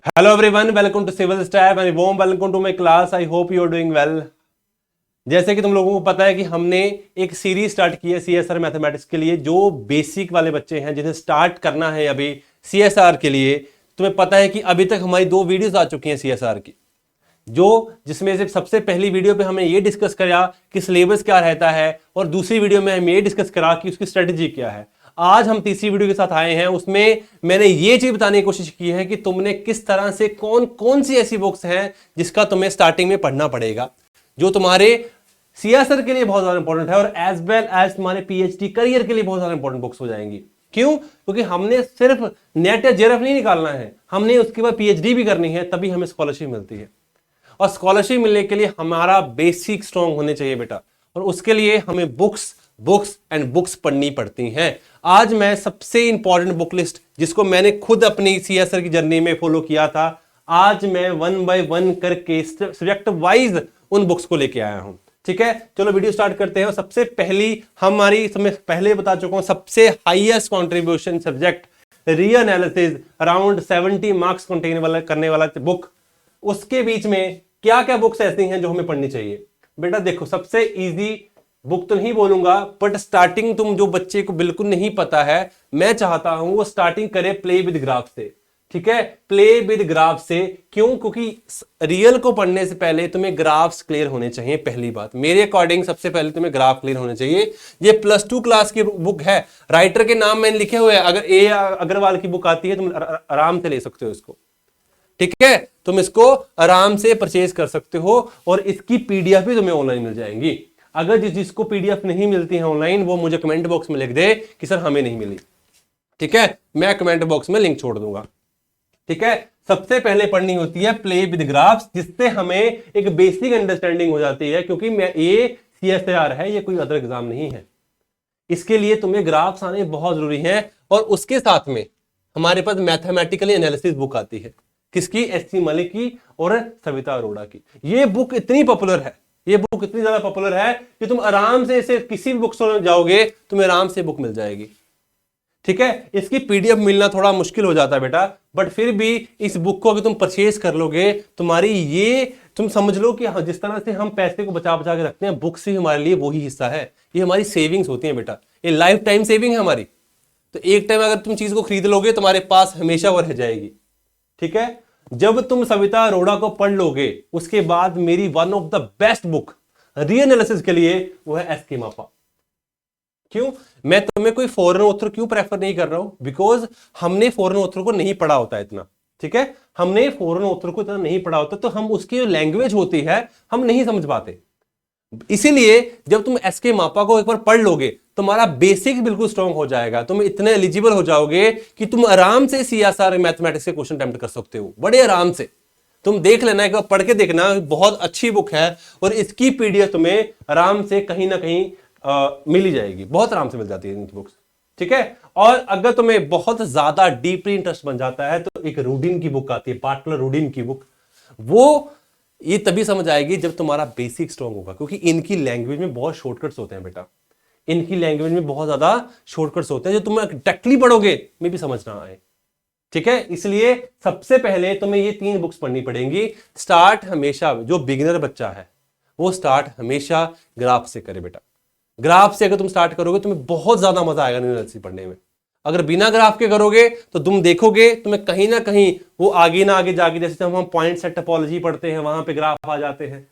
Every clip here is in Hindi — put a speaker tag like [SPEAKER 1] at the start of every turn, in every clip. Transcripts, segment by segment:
[SPEAKER 1] Hello everyone, welcome to Civil Staff and warm welcome to my class. I hope you are doing well. जैसे कि तुम लोगों को पता है कि हमने एक सीरीज स्टार्ट की है सीएसआर मैथमेटिक्स के लिए। जो बेसिक वाले बच्चे हैं जिन्हें स्टार्ट करना है अभी सीएसआर के लिए, तुम्हें पता है कि अभी तक हमारी 2 वीडियोस आ चुकी हैं सीएसआर की, जिसमें से सबसे पहली वीडियो पे हमने ये डिस्कस करा कि सिलेबस क्या रहता है और दूसरी वीडियो में हम ये डिस्कस करा कि उसकी स्ट्रेटेजी क्या है। आज हम तीसरी वीडियो के साथ आए हैं, उसमें मैंने ये चीज बताने की कोशिश की है कि तुमने किस तरह से कौन कौन सी ऐसी बुक्स हैं जिसका तुम्हें स्टार्टिंग में पढ़ना पड़ेगा, जो तुम्हारे सीएसआर के लिए बहुत ज्यादा इंपॉर्टेंट है और एज वेल एज तुम्हारे पीएचडी करियर के लिए बहुत ज्यादा इंपॉर्टेंट बुक्स हो जाएंगी। क्यों? क्योंकि हमने सिर्फ नेट या जेआरएफ नहीं निकालना है, हमने उसके बाद पीएचडी भी करनी है, तभी हमें स्कॉलरशिप मिलती है। और स्कॉलरशिप मिलने के लिए हमारा बेसिक स्ट्रांग होने चाहिए बेटा, और उसके लिए हमें बुक्स एंड बुक्स पढ़नी पड़ती हैं। आज मैं सबसे इंपॉर्टेंट बुक लिस्ट, जिसको मैंने खुद अपनी सीएसआर की जर्नी में फॉलो किया था, आज मैं 1 बाय 1 करके सब्जेक्ट वाइज उन बुक्स को लेके आया हूं। ठीक है, चलो वीडियो स्टार्ट करते हैं। सबसे पहली हमारी, मैं पहले बता चुका हूं, सबसे highest contribution subject real analysis, around 70 marks contain करने वाला बुक। उसके बीच में क्या क्या बुक्स ऐसी हैं जो हमें पढ़नी चाहिए बेटा? देखो, सबसे इजी बुक तो नहीं बोलूंगा, बट स्टार्टिंग तुम जो बच्चे को बिल्कुल नहीं पता है, मैं चाहता हूं वो स्टार्टिंग करे प्ले विद ग्राफ से। ठीक है, प्ले विद ग्राफ से। क्यों? क्योंकि रियल को पढ़ने से पहले तुम्हें ग्राफ्स क्लियर होने चाहिए। पहली बात मेरे अकॉर्डिंग सबसे पहले तुम्हें ग्राफ क्लियर होने चाहिए। ये +2 क्लास की बुक है, राइटर के नाम मैंने लिखे हुए हैं। अगर ए अग्रवाल की बुक आती है तुम आराम से ले सकते हो इसको। ठीक है, तुम इसको आराम से परचेज कर सकते हो और इसकी पीडीएफ भी तुम्हें ऑनलाइन मिल जाएंगी। अगर जिसको पीडीएफ नहीं मिलती है ऑनलाइन, वो मुझे कमेंट बॉक्स में लिख दे कि सर हमें नहीं मिली। ठीक है, मैं कमेंट बॉक्स में लिंक छोड़ दूंगा। ठीक है, सबसे पहले पढ़नी होती है प्ले विद ग्राफ्स, जिससे हमें एक बेसिक अंडरस्टैंडिंग हो जाती है। क्योंकि ये सीएसआर है, ये कोई अदर एग्जाम नहीं है। इसके लिए तुम्हें ग्राफ्स आने बहुत जरूरी है। और उसके साथ में हमारे पास मैथमेटिकली एनालिसिस बुक आती है। किसकी? एससी मलिक की और सविता अरोड़ा की। ये बुक इतनी पॉपुलर है, ये बुक इतनी ज्यादा पॉपुलर है कि तुम आराम से इसे किसी भी बुक स्टोर में जाओगे, तुम्हें आराम से बुक मिल जाएगी। ठीक है, इसकी पीडीएफ मिलना थोड़ा मुश्किल हो जाता है बेटा, बट फिर भी इस बुक को अगर तुम परचेज कर लोगे, तुम्हारी ये तुम समझ लो कि जिस तरह से हम पैसे को बचा बचा के रखते हैं, बुक से हमारे लिए वही हिस्सा है। ये हमारी सेविंग्स होती है बेटा, ये लाइफ टाइम सेविंग है हमारी। तो एक टाइम अगर तुम चीज को खरीद लोगे, तुम्हारे पास हमेशा वो रह जाएगी। ठीक है, जब तुम सविता अरोड़ा को पढ़ लोगे, उसके बाद मेरी one of the best book real analysis के लिए वो है एसके मापा। क्यों? मैं तुम्हें कोई फॉरेन ऑथर क्यों प्रेफर नहीं कर रहा हूं? बिकॉज हमने फॉरेन ऑथर को नहीं पढ़ा होता इतना। ठीक है, हमने फॉरेन ऑथर को इतना नहीं पढ़ा होता, तो हम उसकी जो लैंग्वेज होती है हम नहीं समझ पाते। इसीलिए जब तुम एसके मापा को एक बार पढ़ लोगे, तुम्हारा बेसिक बिल्कुल स्ट्रांग हो जाएगा। तुम इतने एलिजिबल हो जाओगे कि तुम आराम से सीएसआर मैथमेटिक्स के क्वेश्चन अटेम्प्ट कर सकते हो, बड़े आराम से। तुम देख लेना, एक बार पढ़ के देखना, बहुत अच्छी बुक है और इसकी पीडीएफ तुम्हें आराम से कहीं ना कहीं मिल ही जाएगी, बहुत आराम से मिल जाती है इनकी बुक्स। ठीक है, और अगर तुम्हें बहुत ज्यादा डीपली इंटरेस्ट बन जाता है तो एक रूडिन की बुक आती है, बाटलर रूडिन की बुक। वो ये तभी समझ आएगी जब तुम्हारा बेसिक स्ट्रांग होगा, क्योंकि इनकी लैंग्वेज में बहुत शॉर्टकट्स होते हैं बेटा। इनकी लैंग्वेज में बहुत ज्यादा शॉर्टकट्स होते हैं, जो तुम डायरेक्टली पढ़ोगे में भी समझ ना आए। ठीक है, इसलिए सबसे पहले तुम्हें ये 3 बुक्स पढ़नी पड़ेंगी। स्टार्ट हमेशा, जो बिगिनर बच्चा है वो स्टार्ट हमेशा ग्राफ से करे बेटा। ग्राफ से अगर तुम स्टार्ट करोगे, तुम्हें बहुत ज्यादा मजा आएगा एनालिसिस पढ़ने में। अगर बिना ग्राफ के करोगे तो तुम देखोगे तुम्हें कहीं ना कहीं वो आगे ना आगे जाके, जैसे हम पॉइंट सेट टोपोलॉजी पढ़ते हैं, वहां पे ग्राफ आ जाते हैं,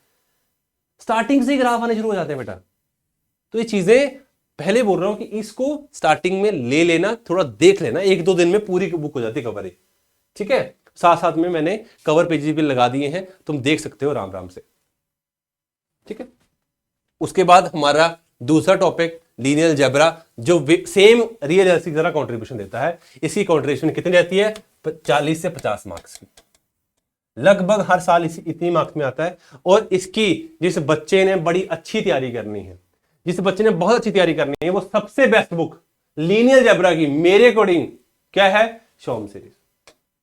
[SPEAKER 1] स्टार्टिंग से ही ग्राफ आने शुरू हो जाते हैं बेटा। तो ये चीजें पहले बोल रहा हूं कि इसको स्टार्टिंग में ले लेना, थोड़ा देख लेना, 1-2 दिन में पूरी बुक हो जाती है कवर। ठीक है, साथ साथ में मैंने कवर पेजेस भी लगा दिए हैं, तुम देख सकते हो आराम आराम से। ठीक है, उसके बाद हमारा दूसरा टॉपिक लीनियर अलजेब्रा, जो सेम रियल एनालिसिस की तरह कंट्रीब्यूशन देता है। इसकी कंट्रीब्यूशन कितनी रहती है? 40 से 50 मार्क्स की, लगभग हर साल इतनी मार्क्स में आता है। और इसकी जिस बच्चे ने बड़ी अच्छी तैयारी करनी है, जिस बच्चे ने बहुत अच्छी तैयारी करनी है, वो सबसे बेस्ट बुक लीनियर अलजेब्रा की मेरे अकॉर्डिंग क्या है? शॉम सीरीज।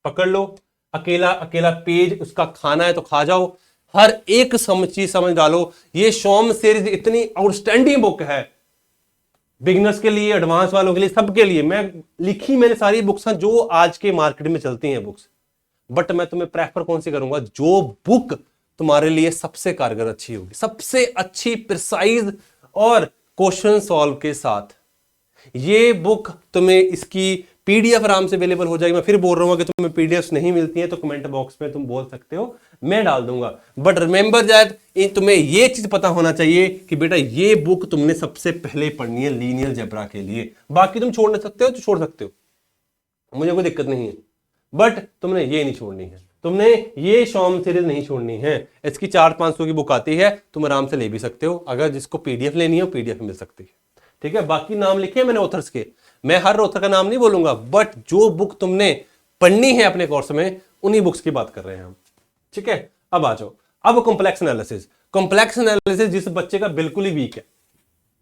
[SPEAKER 1] पकड़ लो, अकेला अकेला पेज उसका खाना है तो खा जाओ, हर एक चीज समझ डालो। ये शॉम सीरीज इतनी आउटस्टैंडिंग बुक है, बिगिनर्स के लिए, एडवांस वालों के लिए, सबके लिए। मैंने सारी बुक्स हैं जो आज के मार्केट में चलती हैं बुक्स। बट मैं तुम्हें प्रेफर कौन सी करूंगा, जो बुक तुम्हारे लिए सबसे कारगर अच्छी होगी, सबसे अच्छी प्रिसाइज और क्वेश्चन सॉल्व के साथ। ये बुक तुम्हें इसकी पीडीएफ आराम से अवेलेबल हो जाएगी। मैं फिर बोल रहा हूं कि तुम्हें पीडीएफ नहीं मिलती है तो कमेंट बॉक्स में तुम बोल सकते हो, मैं डाल दूंगा। बट रिमेंबर दैट, तुम्हें ये चीज पता होना चाहिए कि बेटा ये बुक तुमने सबसे पहले पढ़नी है लीनियर अलजेब्रा के लिए। बाकी तुम छोड़ सकते हो तो छोड़ सकते हो, मुझे कोई दिक्कत नहीं है, बट तुमने ये नहीं छोड़नी है, तुमने ये शॉर्म सीरीज नहीं छोड़नी है। इसकी 400-500 की बुक आती है, तुम आराम से ले भी सकते हो। अगर जिसको पीडीएफ लेनी है पीडीएफ मिल सकती है, ठीक है। बाकी नाम लिखे हैं मैंने ऑथर्स के, मैं हर ऑथर का नाम नहीं बोलूंगा, बट जो बुक तुमने पढ़नी है अपने कोर्स में उन्हीं बुक्स की बात कर रहे हैं हम, ठीक है। अब आ जाओ, अब कॉम्प्लेक्स एनालिसिस। कॉम्प्लेक्स एनालिसिस जिस बच्चे का बिल्कुल ही वीक है,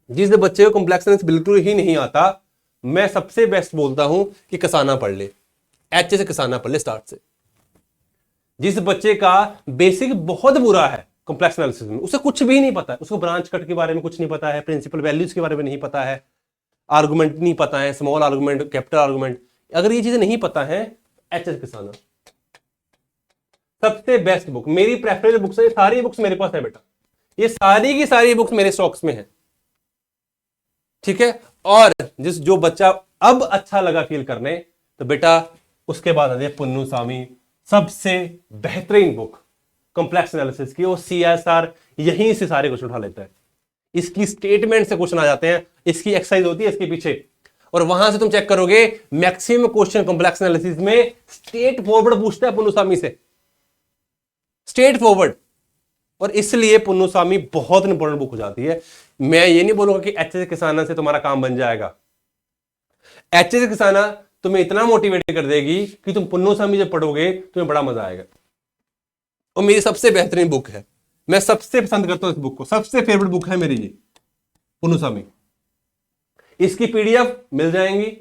[SPEAKER 1] जिस बच्चे को कॉम्प्लेक्स एनालिसिस बिल्कुल ही नहीं आता, मैं सबसे बेस्ट बोलता हूं कि कसाना पढ़ ले, एच से कसाना पढ़ ले स्टार्ट से। जिस बच्चे का बेसिक बहुत बुरा है कॉम्प्लेक्स एनालिसिस में, उसे कुछ भी नहीं पता है, उसको ब्रांच कट के बारे में कुछ नहीं पता है, प्रिंसिपल वैल्यूज के बारे में नहीं पता है, आर्गुमेंट नहीं पता है, स्मॉल आर्गुमेंट, कैपिटल आर्गुमेंट, अगर ये चीजें नहीं पता है, एच कसाना सबसे बेस्ट बुक, मेरी प्रेफरेबल बुक्स है। सारी बुक्स मेरे पास है बेटा, ये सारी की सारी बुक्स मेरे स्टॉक्स में है, ठीक है। और जो बच्चा अब अच्छा लगा फील करने, तो बेटा उसके बाद आते पुन्नुसामी, सबसे बेहतरीन बुक कॉम्प्लेक्स एनालिसिस की। वो सीएसआर यहीं से सारे क्वेश्चन उठा लेता है, इसकी स्टेटमेंट से क्वेश्चन आ जाते हैं, इसकी एक्सरसाइज होती है इसके पीछे, और वहां से तुम चेक करोगे मैक्सिमम क्वेश्चन कॉम्प्लेक्स एनालिसिस में स्ट्रेट फॉरवर्ड पूछता है पुन्नुसामी से, स्ट्रेट फॉरवर्ड। और इसलिए पुन्नुसामी बहुत इंपॉर्टेंट बुक हो जाती है। मैं ये नहीं बोलूंगा कि एच किसाना से तुम्हारा काम बन जाएगा, एच किसाना तुम्हें इतना मोटिवेट कर देगी कि तुम पुन्नुसामी जब पढ़ोगे तुम्हें बड़ा मजा आएगा। और मेरी सबसे बेहतरीन बुक है, मैं सबसे पसंद करता हूं इस बुक को, सबसे फेवरेट बुक है मेरी ये पुन्नुसामी। इसकी पीडीएफ मिल जाएंगी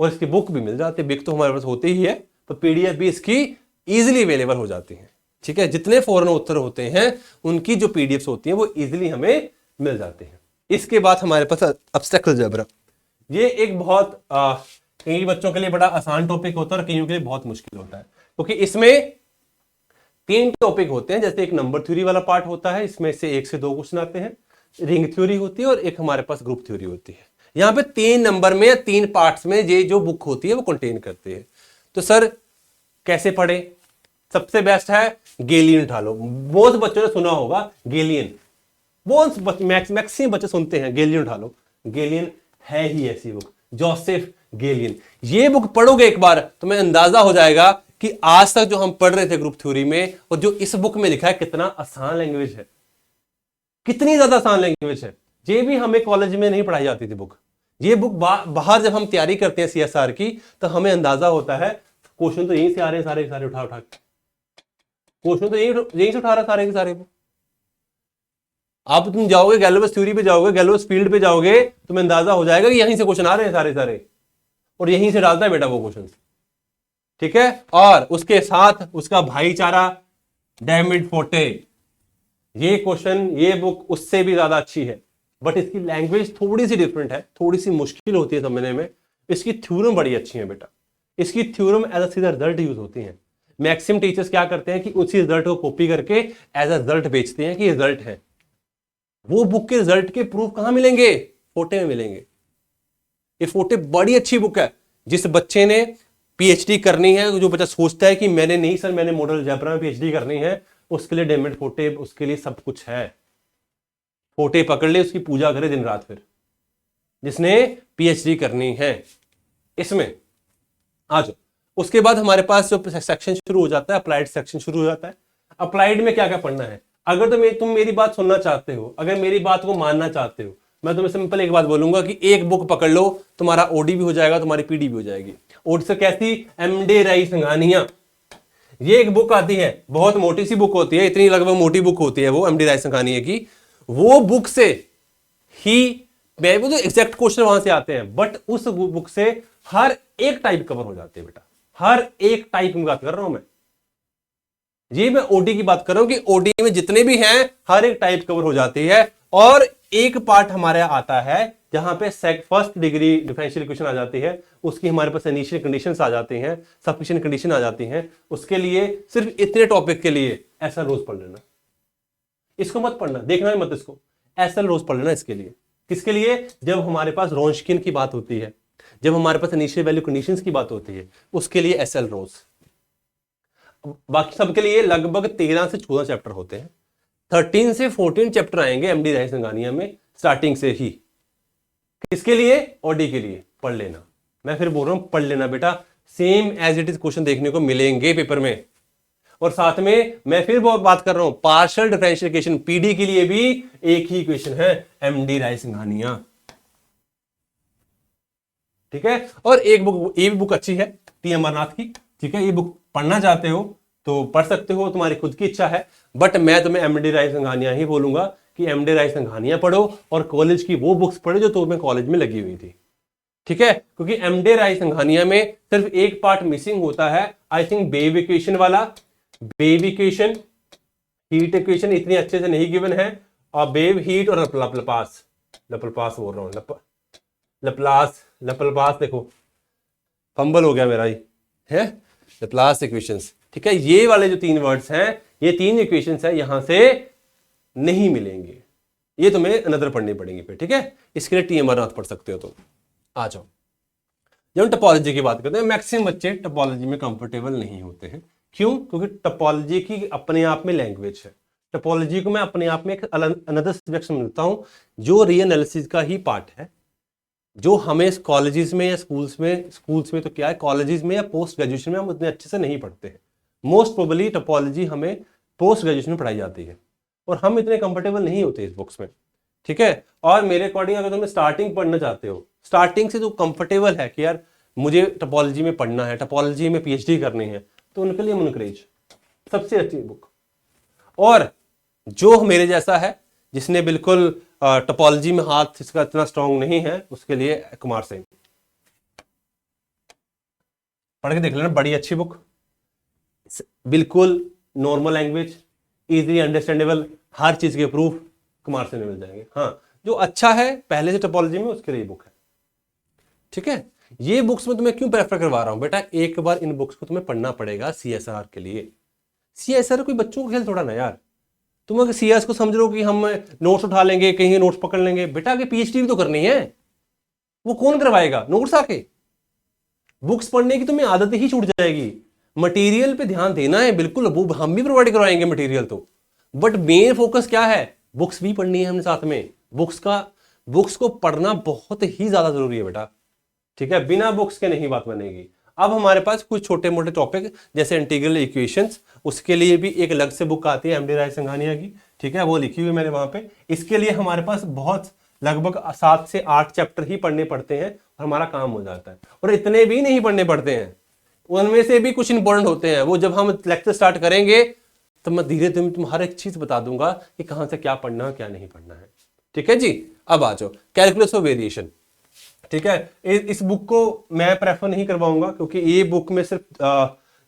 [SPEAKER 1] और इसकी बुक भी मिल जाती है, बुक तो हमारे पास होती ही है, तो पीडीएफ भी इसकी इजीली अवेलेबल हो जाती है, ठीक है। जितने फॉरेन उत्तर होते हैं उनकी जो पीडीएफ होती हैं वो इजीली हमें मिल जाते हैं। इसके बाद हमारे पास एब्स्ट्रैक्ट अलजेब्रा। ये एक बहुत कई बच्चों के लिए बड़ा आसान टॉपिक होता है और कईयों के लिए बहुत मुश्किल होता है, क्योंकि इसमें 3 टॉपिक होते हैं। जैसे एक नंबर थ्योरी वाला पार्ट होता है, इसमें से 1 से 2 क्वेश्चन आते हैं, रिंग थ्योरी होती है और एक हमारे पास ग्रुप थ्योरी होती है। यहां पे 3 नंबर में 3 पार्ट्स में ये जो बुक होती है वो कंटेन करती है। तो सर कैसे पढ़े? सबसे बेस्ट है गेलियन उठा लो। बहुत बच्चों ने सुना होगा गेलियन, बहुत मैक्सिमम बच्चे सुनते हैं गेलियन उठा लो। गेलियन है ही ऐसी बुक, जोसेफ गेलियन। ये बुक पढ़ोगे एक बार तो मैं अंदाजा हो जाएगा कि आज तक जो हम पढ़ रहे थे ग्रुप थ्योरी में और जो इस बुक में लिखा है कितना आसान लैंग्वेज है, कितनी ज्यादा आसान लैंग्वेज है। ये भी हमें कॉलेज में नहीं पढ़ाई जाती थी बुक। ये बुक बाहर जब हम तैयारी करते हैं सीएसआर की तो हमें अंदाजा होता है क्वेश्चन तो यहीं से आ रहे हैं, सारे के सारे उठा क्वेश्चन तो यहीं से उठा रहा सारे के सारे। आप तुम जाओगे गैलोवेस थ्योरी पे जाओगे, गैलोवेस फील्ड पे जाओगे, तुम्हें अंदाजा हो जाएगा कि यहीं से क्वेश्चन आ रहे हैं सारे सारे और यहीं से डालता है बेटा वो क्वेश्चन, ठीक है। और उसके साथ उसका भाईचारा डेविड फोर्टे, ये क्वेश्चन ये बुक उससे भी ज्यादा अच्छी है, बट इसकी लैंग्वेज थोड़ी सी डिफरेंट है, थोड़ी सी मुश्किल होती है समझने में। इसकी थ्योरम बड़ी अच्छी है बेटा, इसकी थ्योरम एज अ सीधा रिजल्ट यूज होती है। मैक्सिमम टीचर्स क्या करते हैं कि उसी रिजल्ट को कॉपी करके एज अ रिजल्ट बेचते हैं कि रिजल्ट है। वो बुक के रिजल्ट के प्रूफ कहां मिलेंगे? फोटे में मिलेंगे। ये फोटे बड़ी अच्छी बुक है। जिस बच्चे ने पीएचडी करनी है, जो बच्चा सोचता है कि मैंने नहीं सर मैंने मॉडल अलजेब्रा में पीएचडी करनी है, उसके लिए डेविड फोटे, उसके लिए सब कुछ है। फोटे पकड़ ले, उसकी पूजा करे दिन रात। फिर जिसने पीएचडी करनी है इसमें आ जाओ। उसके बाद हमारे पास जो सेक्शन शुरू हो जाता है, अप्लाइड सेक्शन शुरू हो जाता है। अप्लाइड में क्या क्या पढ़ना है? अगर तुम मेरी बात सुनना चाहते हो, अगर मेरी बात को मानना चाहते हो, मैं तुम्हें सिंपल एक बात बोलूंगा कि एक बुक पकड़ लो, तुम्हारा ओडी भी हो जाएगा, तुम्हारी पीडी भी हो जाएगी। ओडी से कैसी? एमडी राई संघानिया, ये एक बुक आती है, बहुत मोटी सी बुक होती है, इतनी लगभग मोटी बुक होती है वो एमडी राय संघानिया की। वो बुक से ही वो तो एग्जैक्ट क्वेश्चन वहां से आते हैं, बट उस बुक से हर एक टाइप कवर हो जाते हैं बेटा, हर एक टाइप की बात कर रहा हूं मैं। ये मैं ओडी की बात कर रहा हूं कि ओडी में जितने भी हैं हर एक टाइप कवर हो जाती है। और एक पार्ट हमारे आता है जहां पे फर्स्ट डिग्री डिफरेंशियल इक्वेशन आ जाती है, उसकी हमारे पास इनिशियल कंडीशंस आ जाती हैं, सफिशिएंट कंडीशन आ जाती हैं, उसके लिए सिर्फ इतने टॉपिक के लिए एसएल रोज पढ़ लेना। इसको मत पढ़ना, देखना ही मत इसको, एसएल रोज पढ़ लेना इसके लिए। किसके लिए? जब हमारे पास रोंशकिन की बात होती है, जब हमारे पास इनिशियल वैल्यू कंडीशंस की बात होती है, उसके लिए एसएल रोज। बाकी सबके लिए लगभग 13 से 14 चैप्टर होते हैं, 13 से 14 चैप्टर आएंगे एमडी रायसिंघानिया में स्टार्टिंग से ही। किसके लिए? ओडी के लिए। पढ़ लेना, मैं फिर बोल रहा हूं पढ़ लेना बेटा, same as it is question देखने को मिलेंगे पेपर में। और साथ में मैं फिर बात कर रहा हूं, पार्शियल डिफरेंशियल इक्वेशन पीडी के लिए भी एक ही इक्वेशन है, एमडी रायसिंघानिया। ठीक है, और एक बुक, ये भी बुक अच्छी है टी अमरनाथ की। ठीक है, ये बुक पढ़ना चाहते हो तो पढ़ सकते हो, तुम्हारी खुद की इच्छा है, बट मैं तुम्हें एमडी रायसिंघानिया ही बोलूंगा कि एमडी रायसिंघानिया पढ़ो और कॉलेज की वो बुक्स पढ़ो जो तुम्हें कॉलेज में लगी हुई थी। ठीक है, क्योंकि एमडी रायसिंघानिया में सिर्फ एक पार्ट मिसिंग होता है, आई थिंक वेव इक्वेशन वाला। वेव इक्वेशन, हीट इक्वेशन इतनी अच्छे से नहीं गिवन है, और वेव, हीट और लप्लास बोल रहा हूं, लप्लास देखो फंबल हो गया मेरा ही है, लप्लास इक्वेशंस। ठीक है, ये वाले जो 3 वर्ड्स हैं, ये 3 इक्वेशंस है, यहां से नहीं मिलेंगे, ये तुम्हें अनदर पढ़नी पड़ेंगी फिर। ठीक है, इसके लिए टी अमरनाथ पढ़ सकते हो तुम। आ जाओ, जब हम टपोलॉजी की बात करते हैं, मैक्सिमम बच्चे टपोलॉजी में कंफर्टेबल नहीं होते हैं। क्यों? क्योंकि टपोलॉजी की अपने आप में लैंग्वेज है। टपोलॉजी को मैं अपने आप में एक अनदर सब्जेक्ट समझता हूं, जो रीएनालिसिस का ही पार्ट है, जो हमें कॉलेजेस में या स्कूल्स में तो क्या है, कॉलेजेस में या पोस्ट ग्रेजुएशन में हम उतने अच्छे से नहीं पढ़ते हैं। मोस्ट प्रोबेबली टपोलॉजी हमें पोस्ट ग्रेजुएशन में पढ़ाई जाती है, और हम इतने कंफर्टेबल नहीं होते इस बुक्स में। ठीक है, और मेरे अकॉर्डिंग अगर तुम स्टार्टिंग पढ़ना चाहते हो, स्टार्टिंग से जो कंफर्टेबल है कि यार मुझे टपोलॉजी में पढ़ना है, टपोलॉजी में पीएचडी करनी है, तो उनके लिए मुनकरेज सबसे अच्छी बुक। और जो मेरे जैसा है, जिसने बिल्कुल टपोलॉजी में हाथ इसका इतना स्ट्रांग नहीं है, उसके लिए कुमार सिंह पढ़ के देख लेना, बड़ी अच्छी बुक, बिल्कुल नॉर्मल लैंग्वेज, इजीली अंडरस्टैंडेबल, हर चीज के प्रूफ कुमार सिंह में मिल जाएंगे। हाँ, जो अच्छा है पहले से टपोलॉजी में, उसके लिए बुक है। ठीक है, ये बुक्स में तुम्हें क्यों प्रेफर करवा रहा हूं बेटा, एक बार इन बुक्स को तुम्हें पढ़ना पड़ेगा सीएसआर के लिए। सीएसआर कोई बच्चों का खेल थोड़ा ना यार, तुम अगर सीएस को समझ लो कि हम नोट्स उठा लेंगे, कहीं नोट्स पकड़ लेंगे, बेटा आगे पीएचडी भी तो करनी है, वो कौन करवाएगा नोट्स आके? बुक्स पढ़ने की तुम्हें आदत ही छूट जाएगी। मटेरियल पे ध्यान देना है, बिल्कुल वो हम भी प्रोवाइड करवाएंगे मटेरियल तो, बट मेन फोकस क्या है, बुक्स भी पढ़नी है हमने साथ में। बुक्स को पढ़ना बहुत ही ज्यादा जरूरी है बेटा। ठीक है, बिना बुक्स के नहीं बात बनेगी। अब हमारे पास कुछ छोटे मोटे टॉपिक जैसे इंटीग्रल इक्वेशंस, उसके लिए भी एक अलग से बुक आती है एमडी रायसिंघानिया की। ठीक है, वो लिखी हुई मैंने वहां पे। इसके लिए हमारे पास बहुत लगभग 7 से 8 चैप्टर ही पढ़ने पड़ते हैं और हमारा काम हो जाता है। और इतने भी नहीं पढ़ने पड़ते हैं, उनमें से भी कुछ इंपॉर्टेंट होते हैं, वो जब हम लेक्चर स्टार्ट करेंगे तो मैं धीरे धीरे तुम हर एक चीज बता दूंगा कि कहां से क्या पढ़ना है क्या नहीं पढ़ना है। ठीक है जी, अब आ जाओ कैलकुलस ऑफ वेरिएशन। ठीक है, इस बुक को मैं प्रेफर नहीं करवाऊंगा, क्योंकि ये बुक में सिर्फ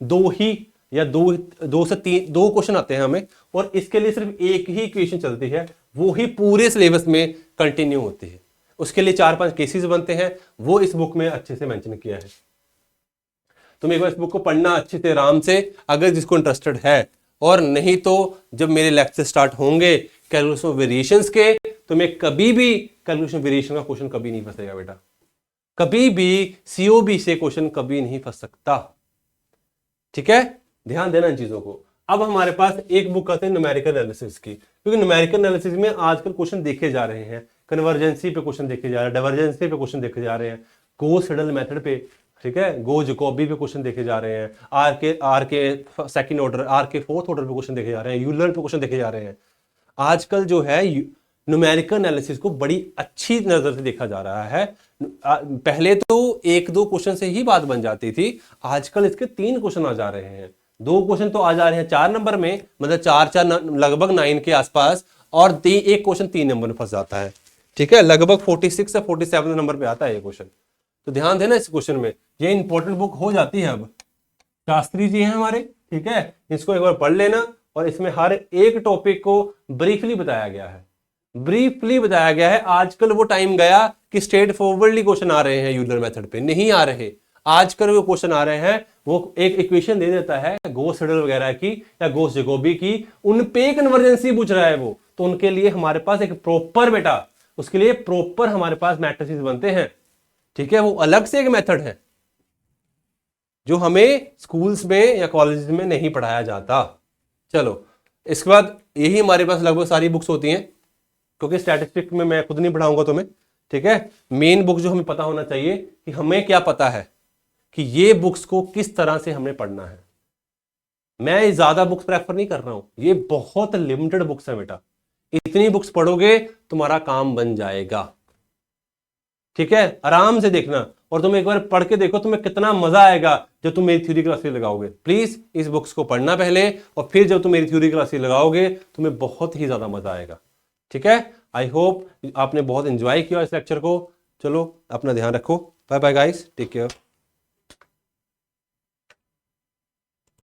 [SPEAKER 1] 2 से 3 क्वेश्चन आते हैं हमें, और इसके लिए सिर्फ एक ही इक्वेशन चलती है, वो ही पूरे सिलेबस में कंटिन्यू होती है। उसके लिए 4-5 केसेस बनते हैं, वो इस बुक में अच्छे से मेंशन किया है। तुम एक बार इस बुक को पढ़ना अच्छे से आराम से, अगर जिसको इंटरेस्टेड है, और नहीं तो जब मेरे लेक्चर स्टार्ट होंगे कैलकुलस ऑफ वेरिएशंस के, तो मैं कभी भी कैलकुलेशन वेरिएशन का क्वेश्चन कभी नहीं फंसेगा बेटा, कभी भी सीओबी से क्वेश्चन कभी नहीं फंस सकता। ठीक है, ध्यान देना इन चीजों को। अब हमारे पास एक बुक आती है न्यूमेरिकल एनालिसिस की, क्योंकि न्यूमेरिकल एनालिसिस में आजकल क्वेश्चन देखे जा रहे हैं, कन्वर्जेंसी पे क्वेश्चन देखे जा रहे हैं, डाइवर्जेंसी पे क्वेश्चन देखे जा रहे हैं, गॉस सीडल मेथड पे, ठीक है, गो जैकोबी पे क्वेश्चन देखे जा रहे हैं, आर के सेकंड ऑर्डर, आर के फोर्थ ऑर्डर पे क्वेश्चन देखे जा रहे हैं, यूलर पे क्वेश्चन देखे जा रहे हैं। आजकल जो है न्यूमेरिकल एनालिसिस को बड़ी अच्छी नजर से देखा जा रहा है। पहले तो 1-2 क्वेश्चन से ही बात बन जाती थी, आजकल इसके 3 क्वेश्चन आ जा रहे हैं, 2 क्वेश्चन तो आ जा रहे हैं 4 नंबर में, मतलब 4 लगभग 9 के आसपास, और 1 क्वेश्चन 3 नंबर में फंस जाता है। ठीक है, लगभग 46 से 47 नंबर पे आता है ये क्वेश्चन। तो ध्यान देना इस क्वेश्चन में, ये इंपॉर्टेंट बुक हो जाती है। अब शास्त्री जी हैं हमारे, ठीक है, इसको एक बार पढ़ लेना, और इसमें हर एक टॉपिक को ब्रीफली बताया गया है, ब्रीफली बताया गया है। आजकल वो टाइम गया कि स्ट्रेट फॉरवर्डली क्वेश्चन आ रहे हैं यूलर मेथड पे, नहीं आ रहे। आजकल जो क्वेश्चन आ रहे हैं वो एक इक्वेशन दे देता है गॉस सीडल वगैरह की या गॉस जैकोबी की, उन पे कन्वर्जेंसी पूछ रहा है वो, तो उनके लिए हमारे पास एक प्रॉपर बेटा, उसके लिए प्रॉपर हमारे पास मैट्रिसेस बनते हैं, ठीक है। वो अलग से एक मेथड है जो हमें स्कूल्स में या कॉलेजेस में नहीं पढ़ाया जाता। चलो इसके बाद यही हमारे पास लगभग सारी बुक्स होती हैं, क्योंकि स्टैटिस्टिक्स में मैं खुद नहीं पढ़ाऊंगा तुम्हें, ठीक है। मेन बुक जो हमें पता होना चाहिए कि हमें क्या पता है कि ये बुक्स को किस तरह से हमें पढ़ना है। मैं ज्यादा बुक्स प्रेफर नहीं कर रहा हूं, ये बहुत लिमिटेड बुक्स है बेटा, इतनी बुक्स पढ़ोगे तुम्हारा काम बन जाएगा, ठीक है। आराम से देखना और तुम एक बार पढ़ के देखो तुम्हें कितना मजा आएगा जब तुम मेरी थ्योरी क्लासेस लगाओगे। प्लीज इस बुक्स को पढ़ना पहले, और फिर जब तुम मेरी थ्योरी क्लासेस लगाओगे तुम्हें बहुत ही ज्यादा मजा आएगा, ठीक है। आई होप आपने बहुत एंजॉय किया इस लेक्चर को। चलो अपना ध्यान रखो, bye bye guys, take care.